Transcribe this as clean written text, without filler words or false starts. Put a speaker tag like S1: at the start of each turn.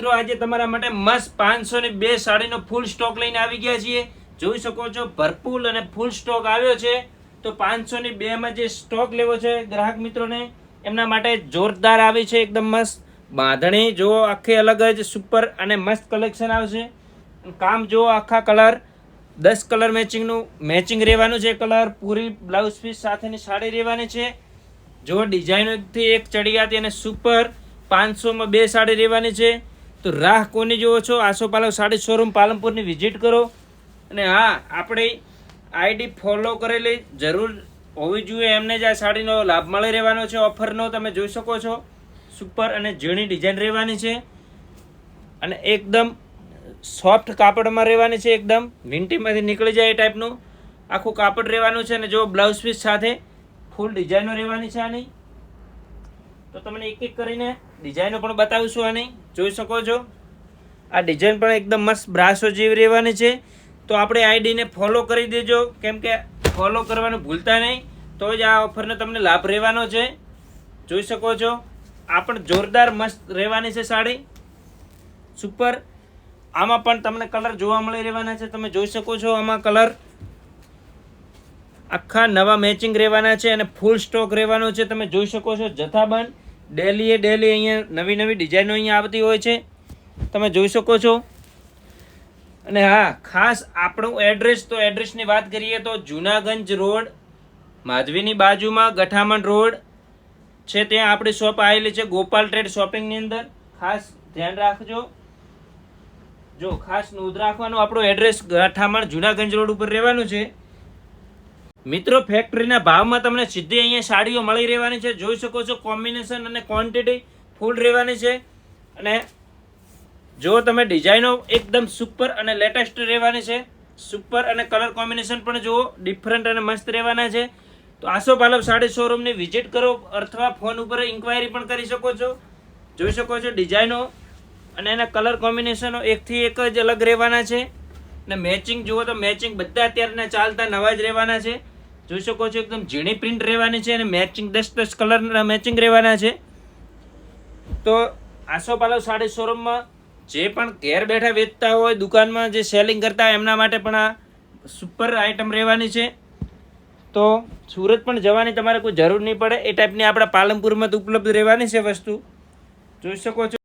S1: મિત્રો આજે તમારા માટે મસ્ત 502 સાડીનો ફૂલ સ્ટોક લઈને આવી ગયા છીએ. જોઈ શકો છો ભરપૂર અને ફૂલ સ્ટોક આવ્યો છે. તો 502 માં જે સ્ટોક લેવો છે ગ્રાહક મિત્રોને એમના માટે જોરદાર આવી છે. એકદમ મસ્ત બાંધણી જો આખી અલગ જ સુપર અને મસ્ત કલેક્શન આવશે. કામ જો આખા કલર 10 કલર મેચિંગ રહેવાનું છે. કલર પૂરી બ્લાઉઝ પીસ સાથેની સાડી રહેવાની છે. જો ડિઝાઇનથી એક ચડિયાતી અને સુપર 500 માં 2 સાડી રહેવાની છે. તો રાહ કોની જોવો છો? આસોપાલવ સાડી શોરૂમ પાલનપુરની વિઝિટ કરો. અને હા, આપણી આઈડી ફોલો કરેલી જરૂર હોવી જોઈએ. એમને જ આ સાડીનો લાભ મળી રહેવાનો છે. ઓફરનો તમે જોઈ શકો છો. સુપર અને ઝીણી ડિઝાઇન રહેવાની છે અને એકદમ સોફ્ટ કાપડમાં રહેવાની છે. એકદમ વિન્ટીમાંથી નીકળી જાય એ ટાઈપનું આખું કાપડ રહેવાનું છે. અને જો બ્લાઉઝ પીસ સાથે ફૂલ ડિઝાઇનો રહેવાની છે આની. તો તમને એક એક કરીને ડિઝાઇનો પણ બતાવીશું આની. જોઈ શકો છો આ ડિઝાઇન પણ એકદમ મસ્ત બ્રાસો જેવી રહેવાની છે. તો આપણે આઈડીને ફોલો કરી દેજો, કેમ કે ફોલો કરવાનું ભૂલતા નહીં, તો જ આ ઓફરનો તમને લાભ રહેવાનો છે. જોઈ શકો છો આ પણ જોરદાર મસ્ત રહેવાની છે સાડી સુપર. આમાં પણ તમને કલર જોવા મળી રહેવાના છે. તમે જોઈ શકો છો આમાં કલર આખા નવા મેચિંગ રહેવાના છે અને ફૂલ સ્ટોક રહેવાનો છે. તમે જોઈ શકો છો જથ્થાબંધ ડેલી અહીંયા નવી ડિઝાઇનો અહીંયા આવતી હોય છે. તમે જોઈ શકો છો. અને હા, ખાસ આપણું એડ્રેસ, તો એડ્રેસની વાત કરીએ તો જૂનાગંજ રોડ, માધવીની બાજુમાં ગઠામણ રોડ છે, ત્યાં આપણી શોપ આવેલી છે ગોપાલ ટ્રેડ શોપિંગની અંદર. ખાસ ધ્યાન રાખજો. જો ખાસ નોંધ રાખવાનું, આપણું એડ્રેસ ગઠામણ જૂનાગંજ રોડ ઉપર રહેવાનું છે. મિત્રો ફેક્ટરીના ભાવમાં તમને સીધી અહીંયા સાડીઓ મળી રહેવાની છે. જોઈ શકો છો કોમ્બિનેશન અને ક્વોન્ટિટી ફૂલ રહેવાની છે. અને જો તમે ડિઝાઇનો એકદમ સુપર અને લેટેસ્ટ રહેવાની છે. સુપર અને કલર કોમ્બિનેશન પણ જુઓ ડિફરન્ટ અને મસ્ત રહેવાના છે. તો આસોપાલવ સાડી શોરૂમની વિઝિટ કરો અથવા ફોન ઉપર ઇન્ક્વાયરી પણ કરી શકો છો. જોઈ શકો છો ડિઝાઇનો અને એના કલર કોમ્બિનેશનો એકથી એક જ અલગ રહેવાના છે. અને મેચિંગ જુઓ તો મેચિંગ બધા અત્યારના ચાલતા નવા જ રહેવાના છે. જોઈ શકો છો એકદમ ઝીણી પ્રિન્ટ રહેવાની છે અને મેચિંગ 10 કલરના મેચિંગ રહેવાના છે. તો આસોપાલવ સાડી શોરૂમમાં જે પણ ઘેર બેઠા વેચતા હોય, દુકાનમાં જે સેલિંગ કરતા હોય, એમના માટે પણ આ સુપર આઇટમ રહેવાની છે. તો સુરત પણ જવાની તમારે કોઈ જરૂર નહીં પડે. એ ટાઈપની આપણા પાલનપુરમાં તો ઉપલબ્ધ રહેવાની છે વસ્તુ. જોઈ શકો છો.